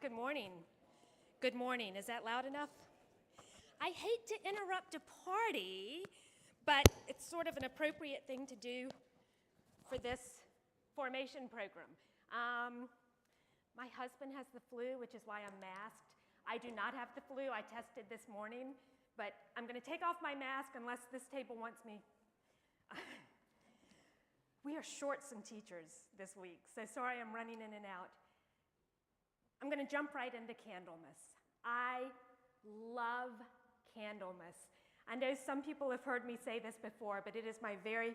Good morning. Good morning. Is that loud enough? I hate to interrupt a party, but it's sort of an appropriate thing to do for this formation program. My husband has the flu, which is why I'm masked. I do not have the flu. I tested this morning, but I'm going to take off my mask unless this table wants me. We are short some teachers this week, so sorry I'm running in and out. I'm going to jump right into Candlemas. I love Candlemas. I know some people have heard me say this before, but it is my very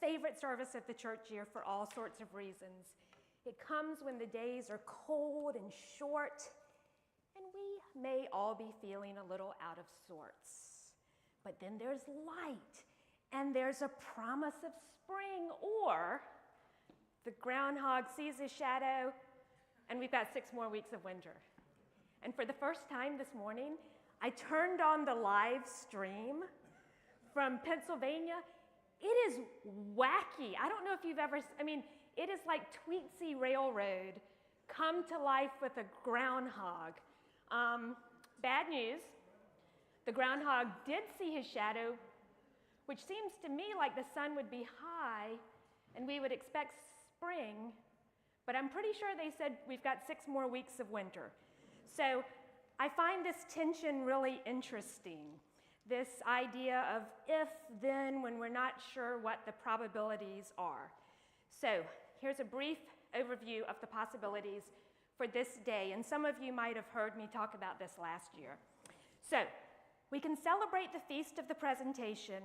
favorite service of the church year for all sorts of reasons. It comes when the days are cold and short, and we may all be feeling a little out of sorts. But then there's light, and there's a promise of spring, or the groundhog sees his shadow, and we've got 6 more weeks of winter. And for the first time this morning, I turned on the live stream from Pennsylvania. It is wacky. I don't know if you've ever, it is like Tweetsie Railroad come to life with a groundhog. Bad news, the groundhog did see his shadow, which seems to me like the sun would be high and we would expect spring, but I'm pretty sure they said we've got 6 more weeks of winter. So I find this tension really interesting, this idea of if, then, when we're not sure what the probabilities are. So here's a brief overview of the possibilities for this day, and some of you might have heard me talk about this last year. So we can celebrate the Feast of the Presentation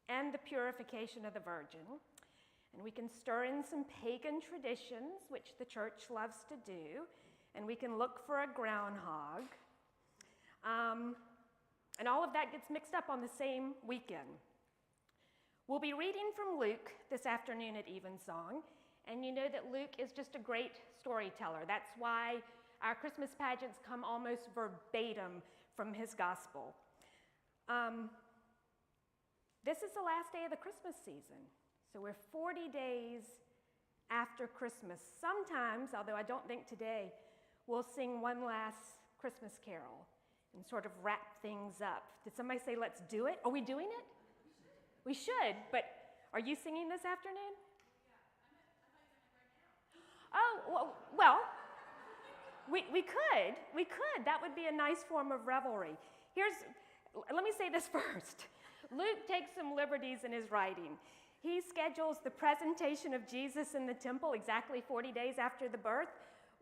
and the Purification of the Virgin, and we can stir in some pagan traditions, which the church loves to do, and we can look for a groundhog. And all of that gets mixed up on the same weekend. We'll be reading from Luke this afternoon at Evensong, and you know that Luke is just a great storyteller. That's why our Christmas pageants come almost verbatim from his gospel. This is the last day of the Christmas season, so we're 40 days after Christmas. Sometimes, although I don't think today, we'll sing one last Christmas carol and sort of wrap things up. Did somebody say, let's do it? Are we doing it? We should, but are you singing this afternoon? Oh, well, we could. That would be a nice form of revelry. Let me say this first. Luke takes some liberties in his writing. He schedules the presentation of Jesus in the temple exactly 40 days after the birth,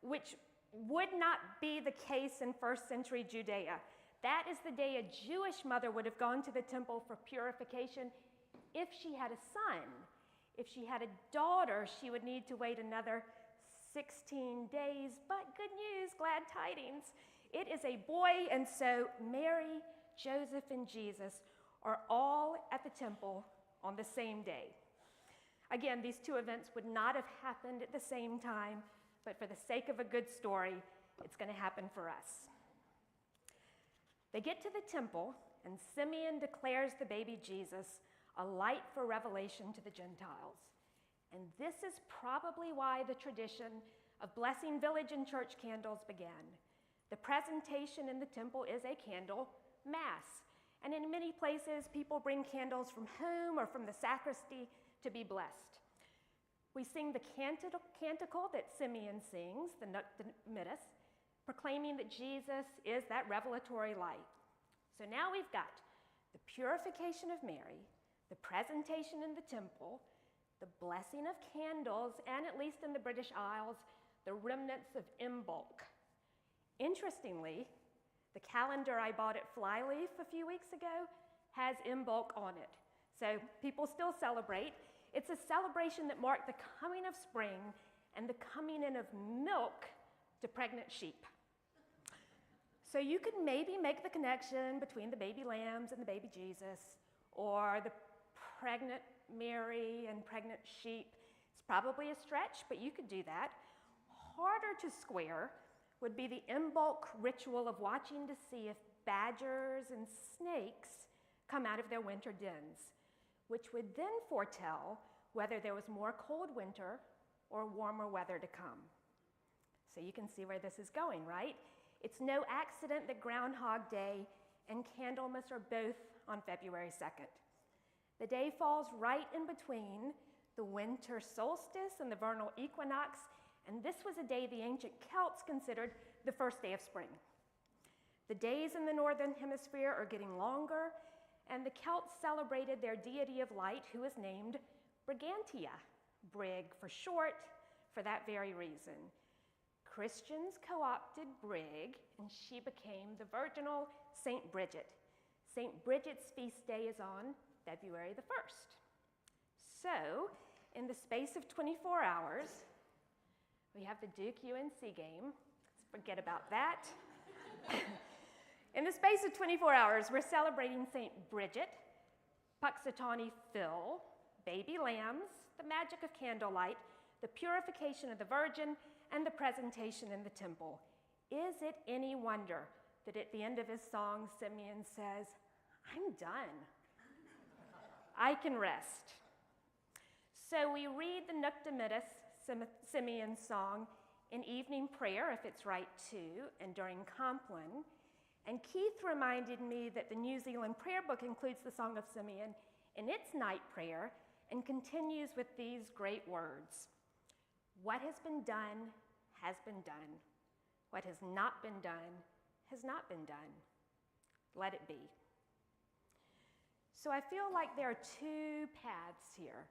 which would not be the case in first century Judea. That is the day a Jewish mother would have gone to the temple for purification if she had a son. If she had a daughter, she would need to wait another 16 days, but good news, glad tidings. It is a boy, and so Mary, Joseph, and Jesus are all at the temple on the same day. Again, these 2 events would not have happened at the same time, but for the sake of a good story, it's going to happen for us. They get to the temple, and Simeon declares the baby Jesus a light for revelation to the Gentiles. And this is probably why the tradition of blessing village and church candles began. The presentation in the temple is a candle mass. And in many places, people bring candles from home or from the sacristy to be blessed. We sing the canticle that Simeon sings, the Nunc Dimittis, proclaiming that Jesus is that revelatory light. So now we've got the purification of Mary, the presentation in the temple, the blessing of candles, and at least in the British Isles, the remnants of Imbolc. Interestingly, the calendar I bought at Flyleaf a few weeks ago has Imbolc on it. So people still celebrate. It's a celebration that marked the coming of spring and the coming in of milk to pregnant sheep. So you could maybe make the connection between the baby lambs and the baby Jesus, or the pregnant Mary and pregnant sheep. It's probably a stretch, but you could do that. Harder to square would be the Imbolc ritual of watching to see if badgers and snakes come out of their winter dens, which would then foretell whether there was more cold winter or warmer weather to come. So you can see where this is going, right? It's no accident that Groundhog Day and Candlemas are both on February 2nd. The day falls right in between the winter solstice and the vernal equinox, and this was a day the ancient Celts considered the first day of spring. The days in the northern hemisphere are getting longer, and the Celts celebrated their deity of light, who is named Brigantia, Brig for short, for that very reason. Christians co-opted Brig, and she became the virginal St. Bridget. St. Bridget's feast day is on February the 1st. So, in the space of 24 hours, we have the Duke UNC game. Let's forget about that. In the space of 24 hours, we're celebrating St. Bridget, Puxatawny Phil, baby lambs, the magic of candlelight, the purification of the Virgin, and the presentation in the temple. Is it any wonder that at the end of his song, Simeon says, "I'm done. I can rest." So we read the Nunc Dimittis, Simeon's song, in evening prayer, if it's right too, and during Compline. And Keith reminded me that the New Zealand prayer book includes the Song of Simeon in its night prayer and continues with these great words. What has been done has been done. What has not been done has not been done. Let it be. So I feel like there are two paths here.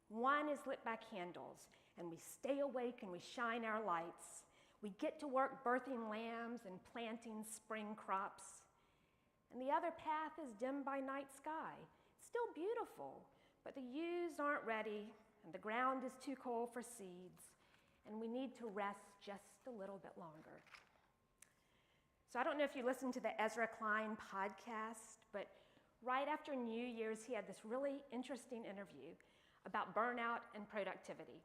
One is lit by candles, and we stay awake and we shine our lights. We get to work birthing lambs and planting spring crops. And the other path is dimmed by night sky. It's still beautiful, but the ewes aren't ready, and the ground is too cold for seeds, and we need to rest just a little bit longer. So I don't know if you listened to the Ezra Klein podcast, but right after New Year's, he had this really interesting interview about burnout and productivity.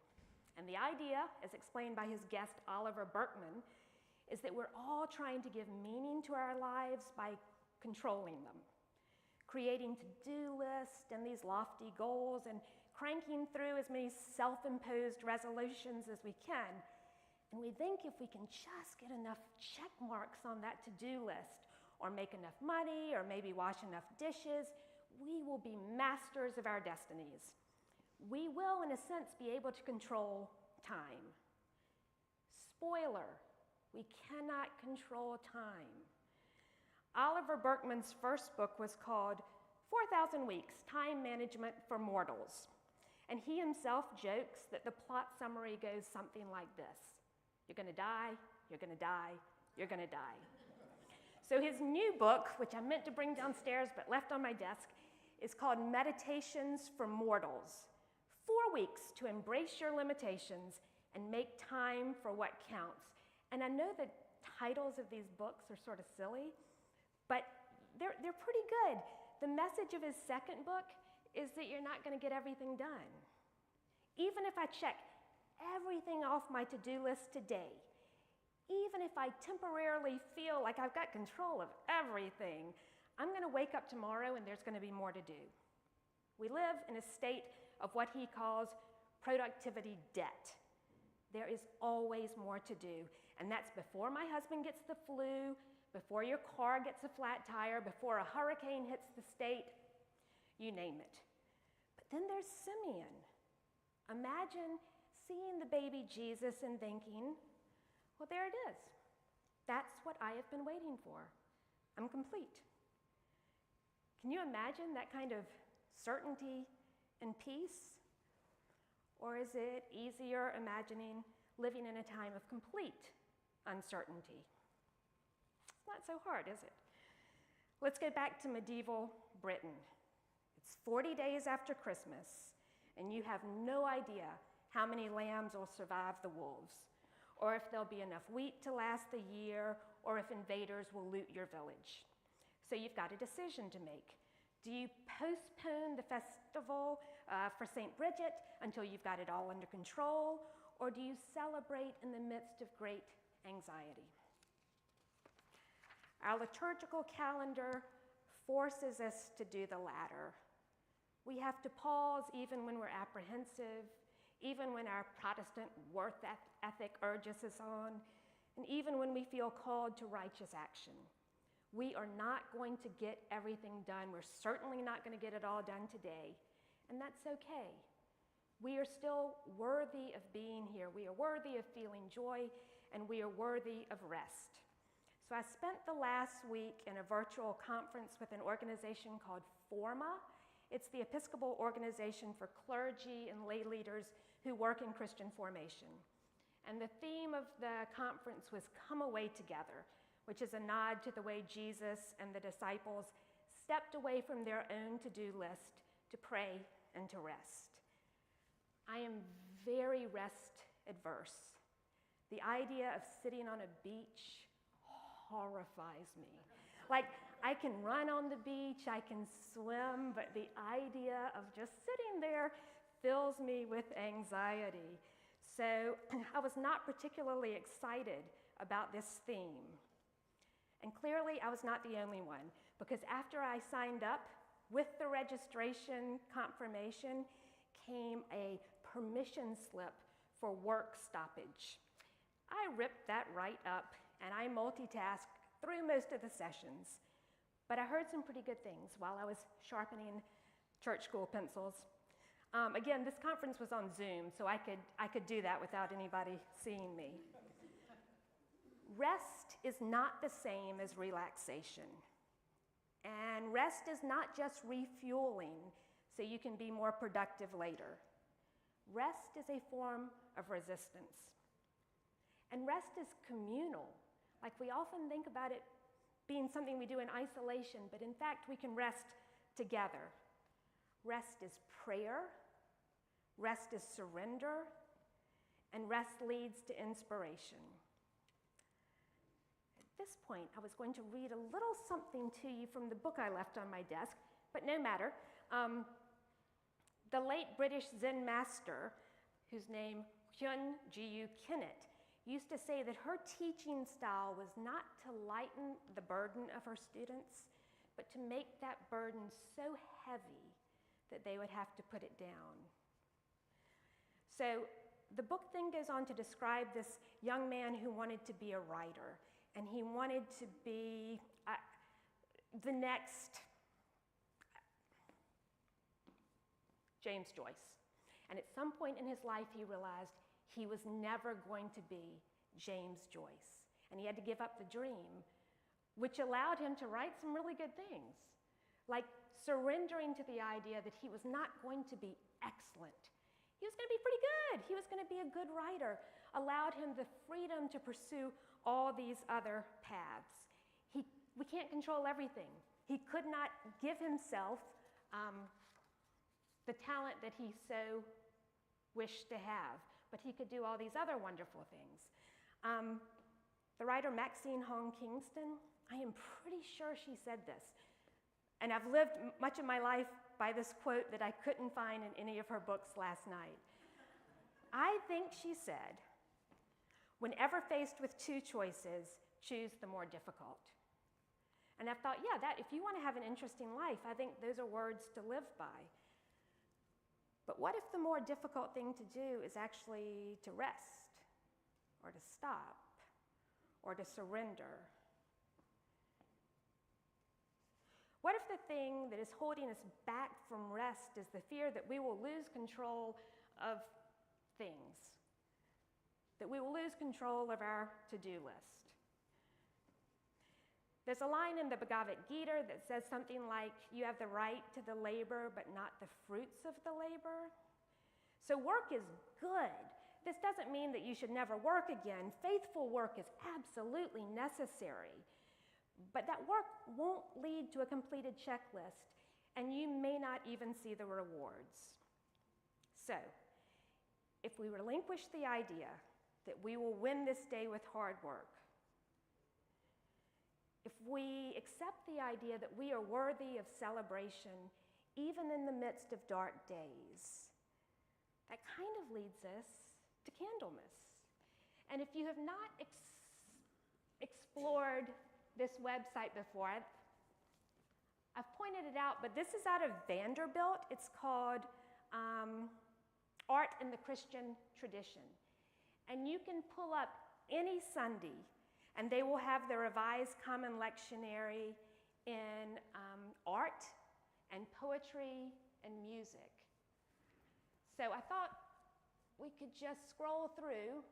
And the idea, as explained by his guest Oliver Burkeman, is that we're all trying to give meaning to our lives by controlling them, creating to-do lists and these lofty goals, and cranking through as many self-imposed resolutions as we can. And we think if we can just get enough check marks on that to-do list, or make enough money, or maybe wash enough dishes, we will be masters of our destinies. We will, in a sense, be able to control time. Spoiler, we cannot control time. Oliver Burkeman's first book was called 4,000 Weeks, Time Management for Mortals. And he himself jokes that the plot summary goes something like this. You're gonna die, you're gonna die, you're gonna die. So his new book, which I meant to bring downstairs but left on my desk, is called Meditations for Mortals. 4 weeks to embrace your limitations and make time for what counts. And I know the titles of these books are sort of silly, but they're pretty good. The message of his second book is that you're not going to get everything done. Even if I check everything off my to-do list today, even if I temporarily feel like I've got control of everything, I'm going to wake up tomorrow and there's going to be more to do. We live in a state of what he calls productivity debt. There is always more to do, and that's before my husband gets the flu, before your car gets a flat tire, before a hurricane hits the state, you name it. But then there's Simeon. Imagine seeing the baby Jesus and thinking, well, there it is. That's what I have been waiting for. I'm complete. Can you imagine that kind of certainty and peace? Or is it easier imagining living in a time of complete uncertainty? It's not so hard, is it? Let's go back to medieval Britain. It's 40 days after Christmas, and you have no idea how many lambs will survive the wolves, or if there'll be enough wheat to last the year, or if invaders will loot your village. So you've got a decision to make. Do you postpone the festival for St. Bridget until you've got it all under control, or do you celebrate in the midst of great anxiety? Our liturgical calendar forces us to do the latter. We have to pause even when we're apprehensive, even when our Protestant worth ethic urges us on. and even when we feel called to righteous action. We are not going to get everything done. We're certainly not going to get it all done today, and that's okay. We are still worthy of being here. We are worthy of feeling joy, and we are worthy of rest. So I spent the last week in a virtual conference with an organization called Forma. It's the Episcopal organization for clergy and lay leaders who work in Christian formation. And the theme of the conference was Come Away Together, which is a nod to the way Jesus and the disciples stepped away from their own to-do list to pray and to rest. I am very rest adverse. The idea of sitting on a beach horrifies me. Like, I can run on the beach, I can swim, but the idea of just sitting there fills me with anxiety. So I was not particularly excited about this theme. And clearly, I was not the only one, because after I signed up, with the registration confirmation came a permission slip for work stoppage. I ripped that right up, and I multitasked through most of the sessions. But I heard some pretty good things while I was sharpening church school pencils. Again, this conference was on Zoom, so I could do that without anybody seeing me. Rest is not the same as relaxation. And rest is not just refueling so you can be more productive later. Rest is a form of resistance. And rest is communal. Like, we often think about it being something we do in isolation, but in fact, we can rest together. Rest is prayer, rest is surrender, and rest leads to inspiration. At this point, I was going to read a little something to you from the book I left on my desk, but no matter. The late British Zen master, whose name Hyun Ji-yu Kennett, used to say that her teaching style was not to lighten the burden of her students, but to make that burden so heavy that they would have to put it down. So the book then goes on to describe this young man who wanted to be a writer, and he wanted to be the next James Joyce. And at some point in his life, he realized he was never going to be James Joyce. And he had to give up the dream, which allowed him to write some really good things, like surrendering to the idea that he was not going to be excellent. He was going to be pretty good. He was going to be a good writer, allowed him the freedom to pursue all these other paths. We can't control everything. He could not give himself the talent that he so wished to have, but he could do all these other wonderful things. The writer Maxine Hong Kingston, I am pretty sure she said this, and I've lived much of my life by this quote that I couldn't find in any of her books last night. I think she said, "Whenever faced with two choices, choose the more difficult." And I thought, yeah, that if you want to have an interesting life, I think those are words to live by. But what if the more difficult thing to do is actually to rest, or to stop, or to surrender? What if the thing that is holding us back from rest is the fear that we will lose control of things, that we will lose control of our to-do list? There's a line in the Bhagavad Gita that says something like, you have the right to the labor, but not the fruits of the labor. So work is good. This doesn't mean that you should never work again. Faithful work is absolutely necessary. But that work won't lead to a completed checklist, and you may not even see the rewards. So, if we relinquish the idea that we will win this day with hard work, if we accept the idea that we are worthy of celebration even in the midst of dark days, that kind of leads us to Candlemas. And if you have not explored this website before, I've pointed it out, but this is out of Vanderbilt. It's called Art in the Christian Tradition. And you can pull up any Sunday, and they will have the Revised Common Lectionary in art and poetry and music. So I thought we could just scroll through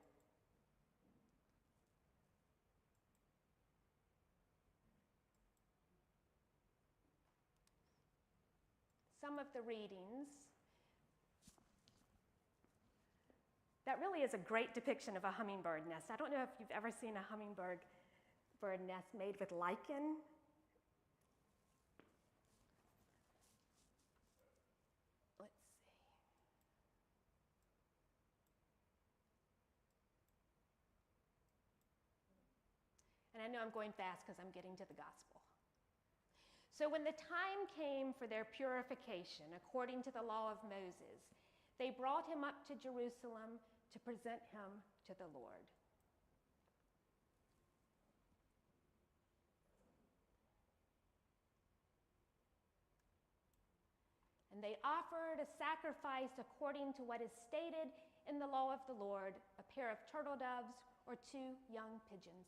some of the readings. That really is a great depiction of a hummingbird nest. I don't know if you've ever seen a hummingbird nest made with lichen. Let's see. And I know I'm going fast because I'm getting to the gospel. So when the time came for their purification, according to the law of Moses, they brought him up to Jerusalem to present him to the Lord. And they offered a sacrifice according to what is stated in the law of the Lord, a pair of turtle doves or 2 young pigeons.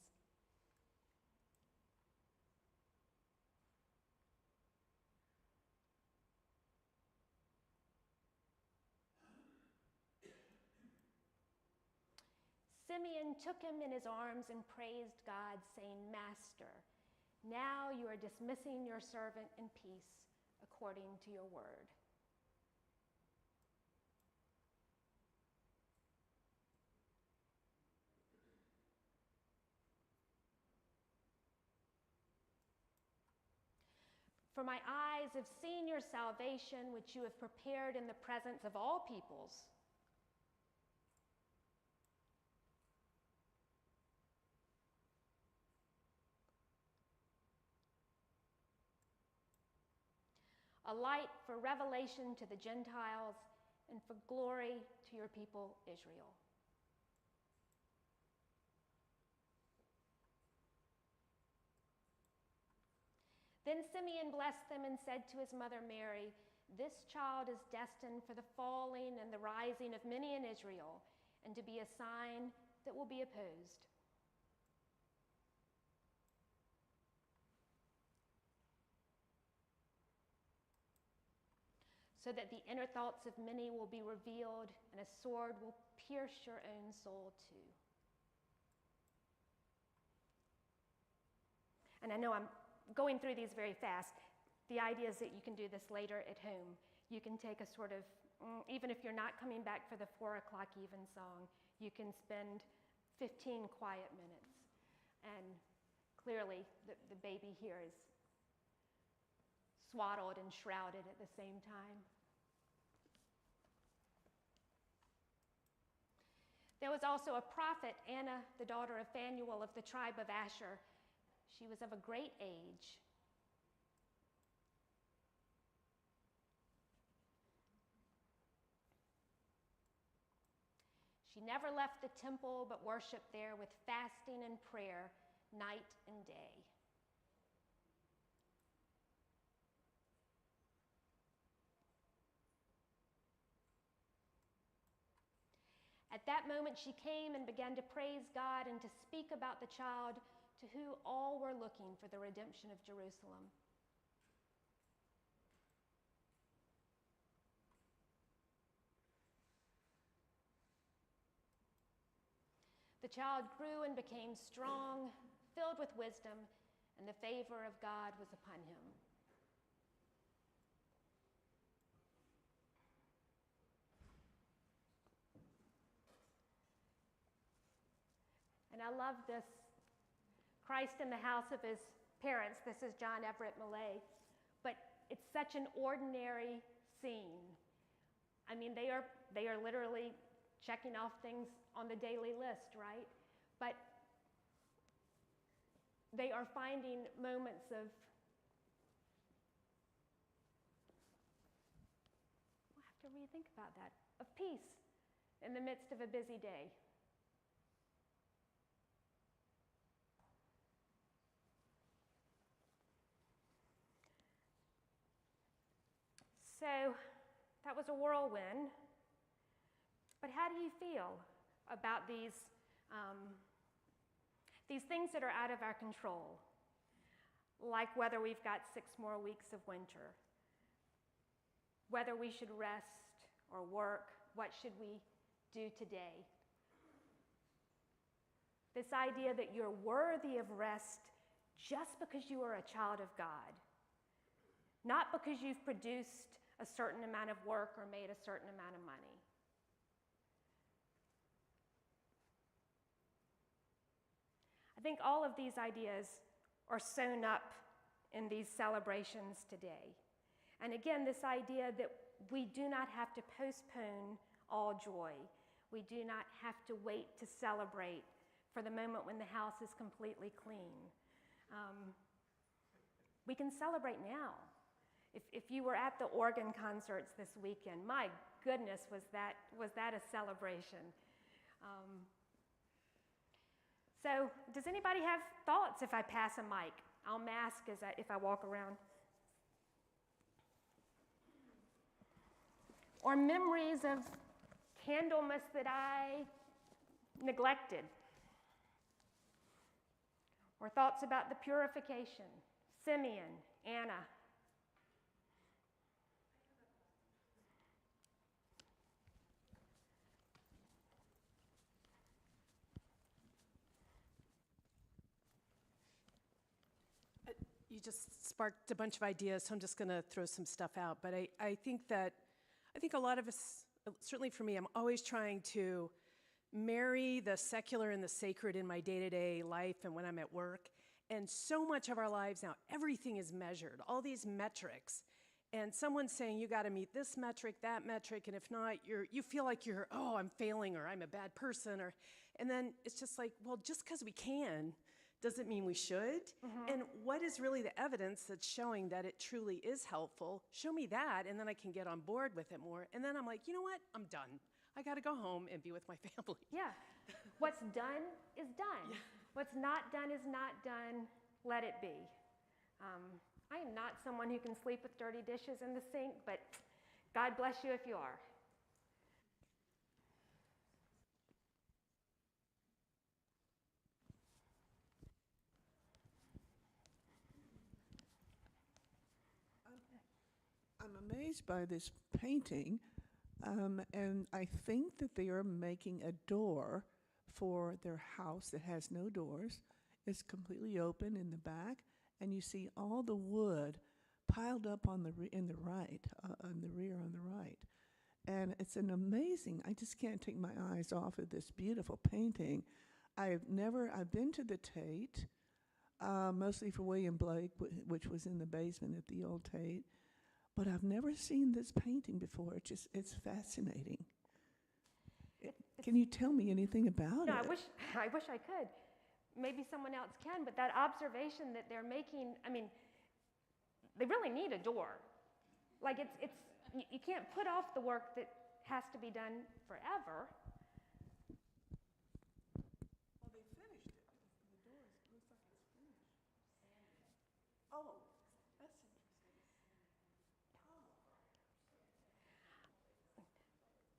Simeon took him in his arms and praised God, saying, "Master, now you are dismissing your servant in peace according to your word." For my eyes have seen your salvation, which you have prepared in the presence of all peoples. A light for revelation to the Gentiles and for glory to your people Israel. Then Simeon blessed them and said to his mother Mary, "This child is destined for the falling and the rising of many in Israel, and to be a sign that will be opposed. So that the inner thoughts of many will be revealed, and a sword will pierce your own soul too." And I know I'm going through these very fast. The idea is that you can do this later at home. You can take a sort of, even if you're not coming back for the 4 o'clock evensong, you can spend 15 quiet minutes. And clearly, the baby here is swaddled and shrouded at the same time. There was also a prophet, Anna, the daughter of Phanuel of the tribe of Asher. She was of a great age. She never left the temple, but worshiped there with fasting and prayer night and day. At that moment she came and began to praise God and to speak about the child, to whom all were looking for the redemption of Jerusalem. The child grew and became strong, filled with wisdom, and the favor of God was upon him. And I love this, Christ in the house of his parents. This is John Everett Millay. But it's such an ordinary scene. I mean, they are literally checking off things on the daily list, right? But they are finding moments of, I'll have to rethink about that, of peace in the midst of a busy day. So that was a whirlwind. But how do you feel about these These things that are out of our control, like whether we've got 6 more weeks of winter, whether we should rest or work, what should we do today? This idea that you're worthy of rest just because you are a child of God, not because you've produced a certain amount of work or made a certain amount of money. I think all of these ideas are sewn up in these celebrations today. And again, this idea that we do not have to postpone all joy. We do not have to wait to celebrate for the moment when the house is completely clean. We can celebrate now. If you were at the organ concerts this weekend, my goodness, was that a celebration. So does anybody have thoughts if I pass a mic? I'll mask if I walk around. Or memories of Candlemas that I neglected. Or thoughts about the purification, Simeon, Anna. You just sparked a bunch of ideas, so I'm just going to throw some stuff out. But I think a lot of us, certainly for me, I'm always trying to marry the secular and the sacred in my day-to-day life and when I'm at work. And so much of our lives now, everything is measured, all these metrics. And someone's saying, you got to meet this metric, that metric, and if not, you feel like I'm failing, or I'm a bad person, and then it's just like, well, just because we can doesn't mean we should. Mm-hmm. And what is really the evidence that's showing that it truly is helpful? Show me that, and then I can get on board with it more. And then I'm like, you know what? I'm done. I got to go home and be with my family. Yeah. What's done is done. Yeah. What's not done is not done. Let it be. I am not someone who can sleep with dirty dishes in the sink, but God bless you if you are. I'm amazed by this painting, and I think that they are making a door for their house that has no doors. It's completely open in the back, and you see all the wood piled up on the on the rear on the right. And it's an amazing, I just can't take my eyes off of this beautiful painting. I've been to the Tate, mostly for William Blake, which was in the basement at the old Tate. But I've never seen this painting before. It's fascinating. Can you tell me anything about it? No, I wish I could. Maybe someone else can, but that observation that they're making, I mean, they really need a door. Like you can't put off the work that has to be done forever. Well, they finished it. The door looks like it's finished. Oh.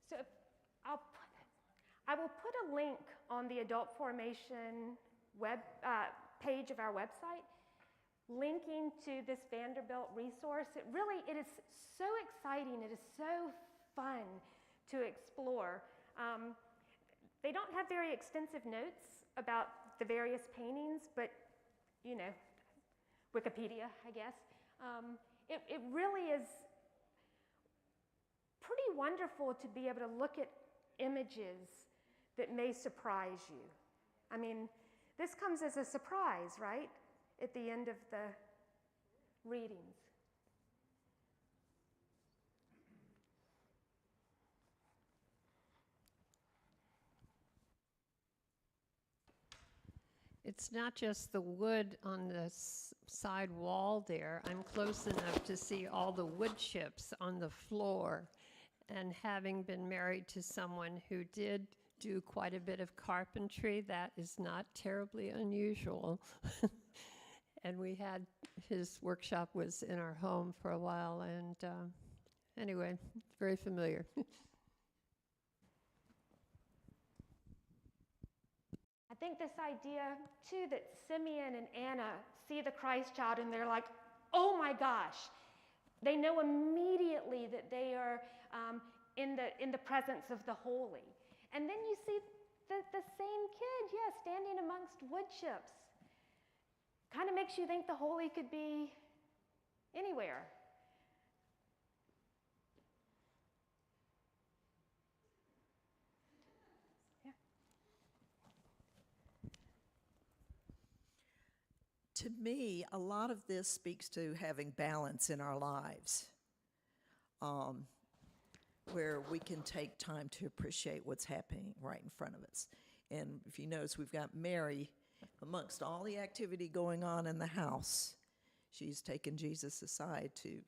So I will put a link on the Adult Formation web page of our website, linking to this Vanderbilt resource. It is so exciting. It is so fun to explore. They don't have very extensive notes about the various paintings, but Wikipedia, I guess. It really is pretty wonderful to be able to look at images that may surprise you. I mean, this comes as a surprise, right? At the end of the readings. It's not just the wood on the side wall there. I'm close enough to see all the wood chips on the floor. And having been married to someone who did do quite a bit of carpentry, that is not terribly unusual. And his workshop was in our home for a while, and anyway, it's very familiar. At think this idea, too, that Simeon and Anna see the Christ child and they're like, oh my gosh. They know immediately that they are in the presence of the holy. And then you see the same kid, standing amongst wood chips. Kind of makes you think the holy could be anywhere. Yeah. To me, a lot of this speaks to having balance in our lives, where we can take time to appreciate what's happening right in front of us. And if you notice, we've got Mary, amongst all the activity going on in the house, she's taken Jesus aside to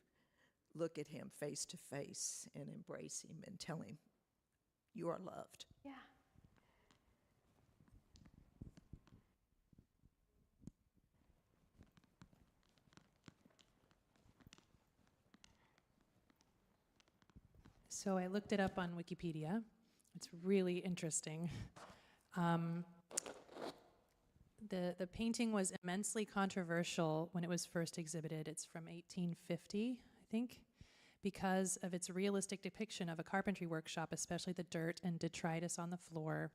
look at him face to face and embrace him and tell him, you are loved. Yeah. So I looked it up on Wikipedia. It's really interesting. The painting was immensely controversial when it was first exhibited. It's from 1850, I think, because of its realistic depiction of a carpentry workshop, especially the dirt and detritus on the floor.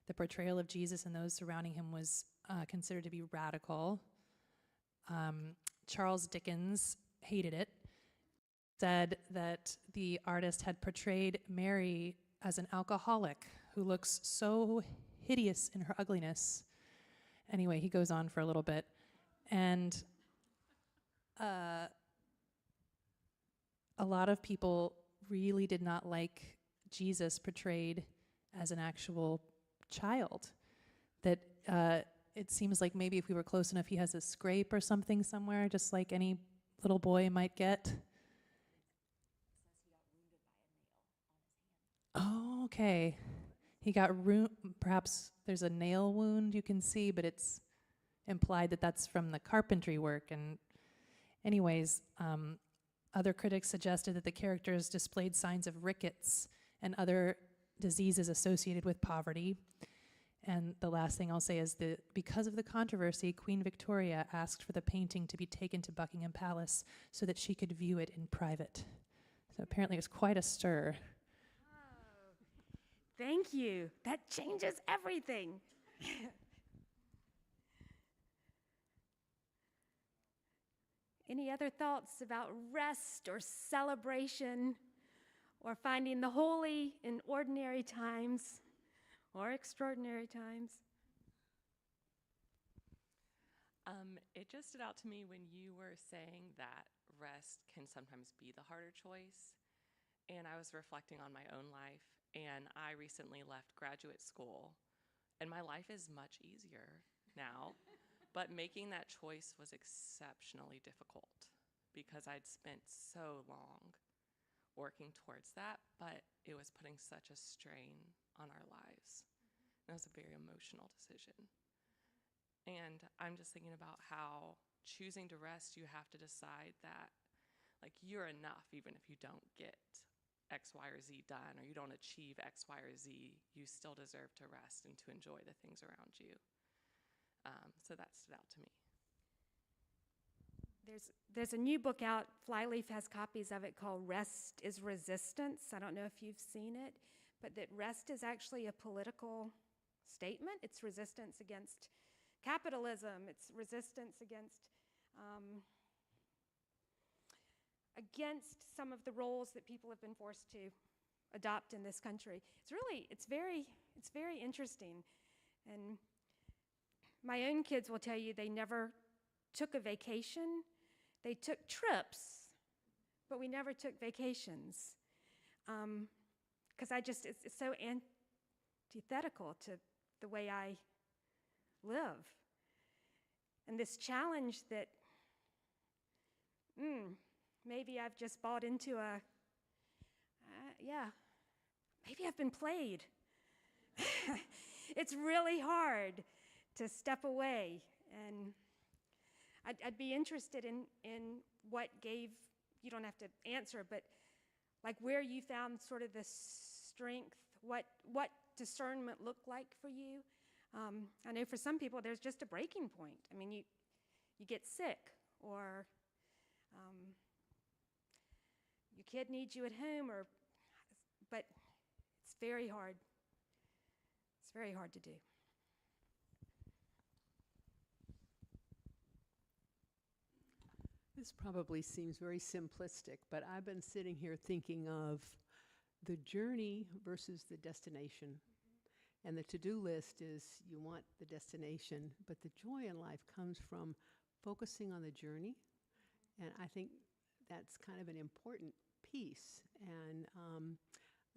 The portrayal of Jesus and those surrounding him was considered to be radical. Charles Dickens hated it, said that the artist had portrayed Mary as an alcoholic who looks so hideous in her ugliness. Anyway, he goes on for a little bit. And a lot of people really did not like Jesus portrayed as an actual child. That it seems like maybe if we were close enough, he has a scrape or something somewhere, just like any little boy might get. Oh, okay. He got perhaps there's a nail wound you can see, but it's implied that that's from the carpentry work. And anyways, other critics suggested that the characters displayed signs of rickets and other diseases associated with poverty. And the last thing I'll say is that because of the controversy, Queen Victoria asked for the painting to be taken to Buckingham Palace so that she could view it in private. So apparently it was quite a stir. Thank you. That changes everything. Any other thoughts about rest or celebration or finding the holy in ordinary times or extraordinary times? It just stood out to me when you were saying that rest can sometimes be the harder choice. And I was reflecting on my own life, and I recently left graduate school, and my life is much easier now. But making that choice was exceptionally difficult because I'd spent so long working towards that, but it was putting such a strain on our lives. And it was a very emotional decision. And I'm just thinking about how choosing to rest, you have to decide that like you're enough even if you don't get X, Y, or Z done, or you don't achieve X, Y, or Z, you still deserve to rest and to enjoy the things around you. So that stood out to me. There's a new book out, Flyleaf has copies of it, called Rest is Resistance. I don't know if you've seen it, but that rest is actually a political statement. It's resistance against capitalism. It's resistance against some of the roles that people have been forced to adopt in this country. It's very interesting. And my own kids will tell you they never took a vacation. They took trips, but we never took vacations. Because it's so antithetical to the way I live. And this challenge that, maybe I've just bought into maybe I've been played. It's really hard to step away. And I'd be interested in what gave, you don't have to answer, but like where you found sort of the strength, what discernment looked like for you. I know for some people there's just a breaking point. I mean, you get sick, or your kid needs you at home, but it's very hard. It's very hard to do. This probably seems very simplistic, but I've been sitting here thinking of the journey versus the destination. And the to-do list is you want the destination, but the joy in life comes from focusing on the journey. And I think that's kind of an important piece. And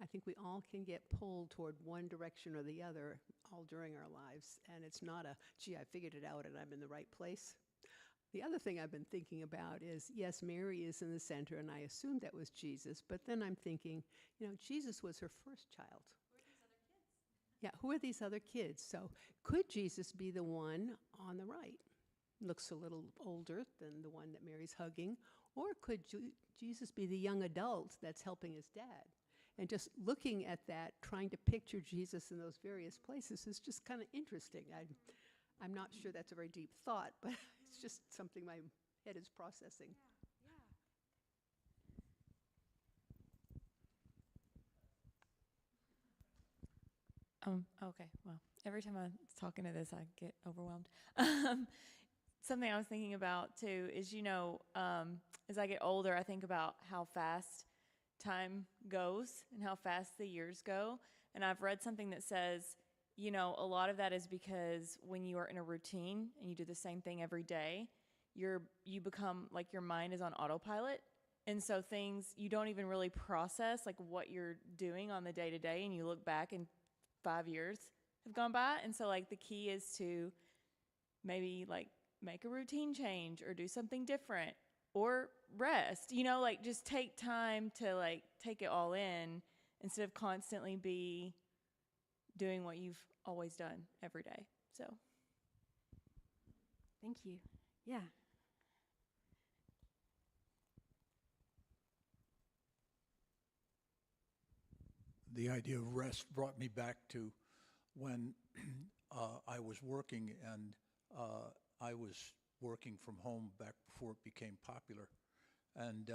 I think we all can get pulled toward one direction or the other all during our lives. And it's not a, gee, I figured it out and I'm in the right place. The other thing I've been thinking about is, yes, Mary is in the center, and I assumed that was Jesus, but then I'm thinking, Jesus was her first child. Yeah, who are these other kids? So could Jesus be the one on the right? Looks a little older than the one that Mary's hugging. Or could Jesus be the young adult that's helping his dad? And just looking at that, trying to picture Jesus in those various places is just kind of interesting. I'm not sure that's a very deep thought, but it's just something my head is processing. Okay, well, every time I'm talking to this, I get overwhelmed. Something I was thinking about, too, is, as I get older, I think about how fast time goes and how fast the years go. And I've read something that says, a lot of that is because when you are in a routine and you do the same thing every day, you become, like, your mind is on autopilot. And so things, you don't even really process, like, what you're doing on the day-to-day, and you look back and 5 years have gone by. And so, like, the key is to maybe, like, make a routine change or do something different or rest, just take time to, like, take it all in instead of constantly be doing what you've always done every day. So Thank you. Yeah. The idea of rest brought me back to when I was working, and I was working from home back before it became popular. And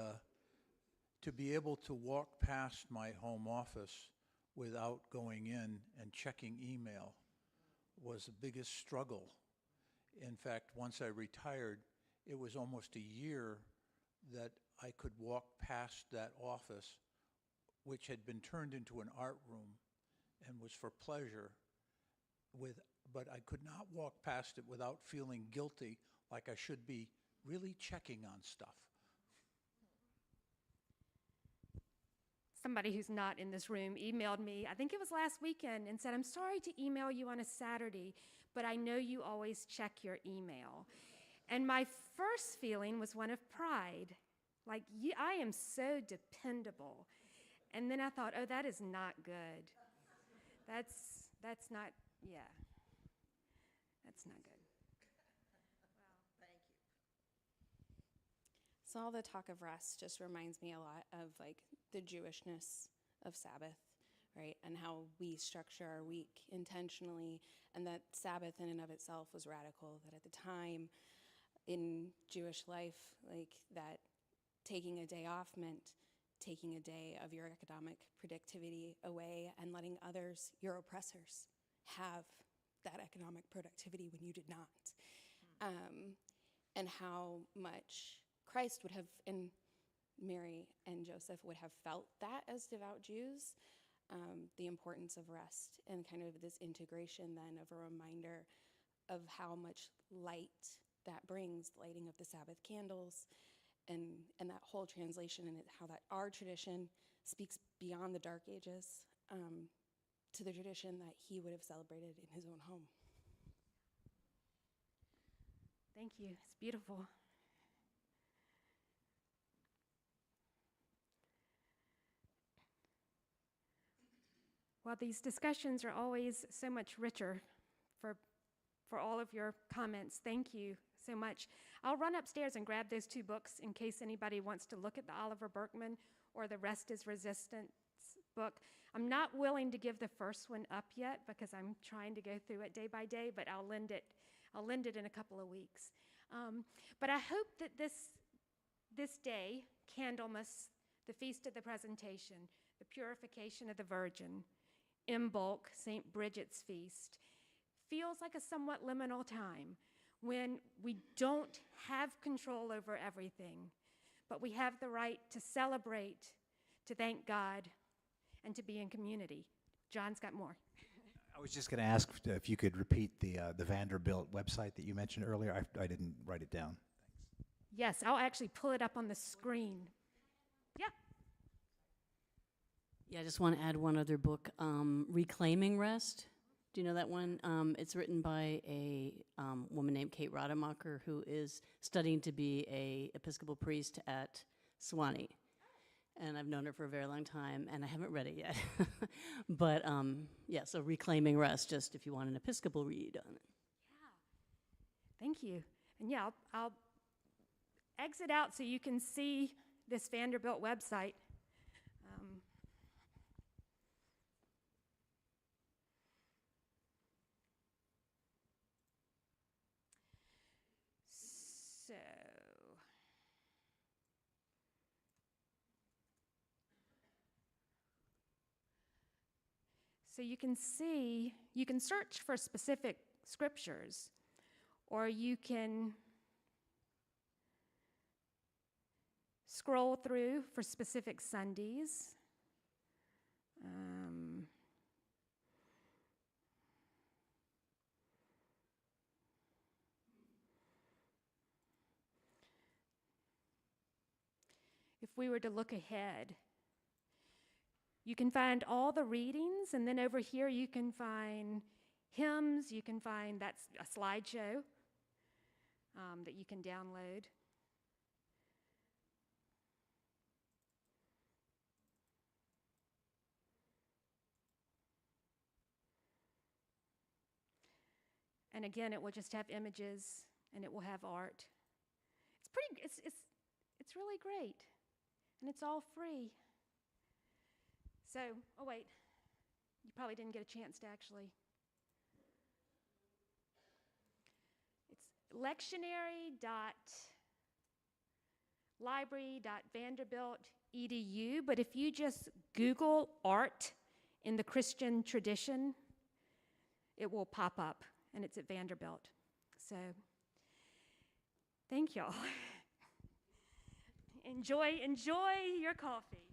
to be able to walk past my home office without going in and checking email was the biggest struggle. In fact, once I retired, it was almost a year that I could walk past that office, which had been turned into an art room and was for pleasure, but I could not walk past it without feeling guilty, like I should be really checking on stuff. Somebody who's not in this room emailed me, I think it was last weekend, and said, I'm sorry to email you on a Saturday, but I know you always check your email. And my first feeling was one of pride. Like, I am so dependable. And then I thought, oh, that is not good. That's not, yeah. That's not good. Thank you. So all the talk of rest just reminds me a lot of, like, the Jewishness of Sabbath, right? And how we structure our week intentionally, and that Sabbath in and of itself was radical, that at the time in Jewish life, like, that taking a day off meant taking a day of your economic productivity away and letting others, your oppressors, have that economic productivity when you did not. And how much Christ would have, and Mary and Joseph would have felt that as devout Jews, the importance of rest and kind of this integration then of a reminder of how much light that brings, the lighting of the Sabbath candles, and that whole translation, and how that our tradition speaks beyond the Dark Ages to the tradition that he would have celebrated in his own home. Thank you. It's beautiful. Well, these discussions are always so much richer for all of your comments. Thank you so much. I'll run upstairs and grab those 2 books in case anybody wants to look at the Oliver Burkeman or the Rest is Resistance book. I'm not willing to give the first one up yet because I'm trying to go through it day by day, but I'll lend it in a couple of weeks. But I hope that this day, Candlemas, the Feast of the Presentation, the Purification of the Virgin, Imbolc, St. Bridget's Feast, feels like a somewhat liminal time when we don't have control over everything, but we have the right to celebrate, to thank God, and to be in community. John's got more. I was just going to ask if you could repeat the Vanderbilt website that you mentioned earlier. I didn't write it down. Yes, I'll actually pull it up on the screen. Yeah. Yeah, I just want to add one other book, Reclaiming Rest. Do you know that one? It's written by a woman named Kate Rademacher, who is studying to be a Episcopal priest at Sewanee. And I've known her for a very long time, and I haven't read it yet. But yeah, so Reclaiming Rest, just if you want an Episcopal read on it. Yeah. Thank you. And yeah, I'll exit out so you can see this Vanderbilt website. So you can see, you can search for specific scriptures, or you can scroll through for specific Sundays. If we were to look ahead, you can find all the readings, and then over here you can find hymns, you can find that's a slideshow that you can download. And again, it will just have images and it will have art. It's really great. And it's all free. So, oh wait, you probably didn't get a chance to actually. It's lectionary.library.vanderbilt.edu, but if you just Google art in the Christian tradition, it will pop up, and it's at Vanderbilt. So, thank y'all. Enjoy your coffee.